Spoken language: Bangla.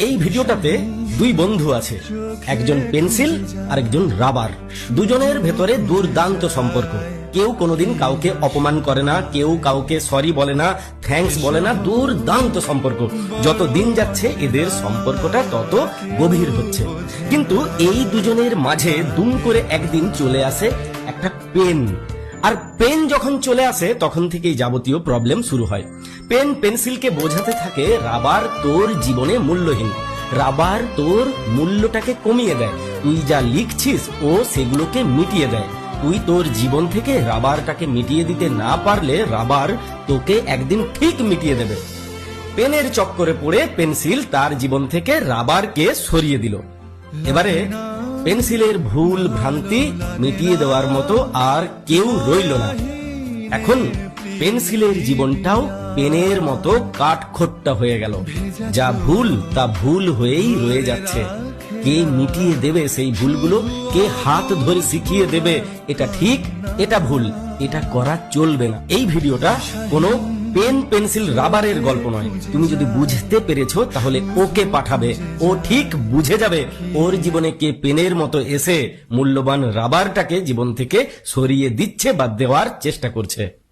এই ভিডিওটাতে দুই বন্ধু আছে, একজন পেন্সিল আর একজন রাবার। দুজনের ভেতরে দুর্দান্ত সম্পর্ক। কেউ কোনোদিন কাউকে অপমান করে না, কেউ কাউকে সরি বলে না, থ্যাঙ্কস বলে না। দুর্দান্ত সম্পর্ক। যত দিন যাচ্ছে এদের সম্পর্কটা তত গভীর হচ্ছে। কিন্তু এই দুজনের মাঝে দুম করে একদিন চলে আসে একটা পেন। আর পেন যখন চলে আসে তখন থেকেই যাবতীয় প্রবলেম শুরু হয়। পেন পেন্সিলকে বোঝাতে থাকে, রাবার তোর জীবনে মূল্যহীন, রাবার তোর মূল্যটাকে কমিয়ে দেয়, তুই যা লিখছিস ও সেগুলোকে মিটিয়ে দেয়। তুই তোর জীবন থেকে রাবারটাকে মিটিয়ে দিতে না পারলে রাবার তোকে একদিন ঠিক মিটিয়ে দেবে। পেনের চক্করে পড়ে পেন্সিল তার জীবন থেকে রাবারকে সরিয়ে দিল। এবারে পেন্সিলের ভুল ভ্রান্তি মিটিয়ে দেওয়ার মতো আর কেউ রইল না। এখন পেন্সিলের জীবনটাও পেনের মতো কাঠখোট্টা হয়ে গেল। যা ভুল তা ভুল হয়েই রয়ে যাচ্ছে। কে মিটিয়ে দেবে সেই ভুলগুলো? কে হাত ধরে শিখিয়ে দেবে এটা ঠিক, এটা ভুল, এটা করা চলবে না? এই ভিডিওটা কোনো পেন পেন্সিল রাবারের গল্প নয়। তুমি যদি বুঝতে পেরেছো তাহলে ওকে পাঠাবে, ও ঠিক বুঝে যাবে ওর জীবনে কে পেনের মতো এসে মূল্যবান রাবারটাকে জীবন থেকে সরিয়ে দিচ্ছে বা দেওয়ার চেষ্টা করছে।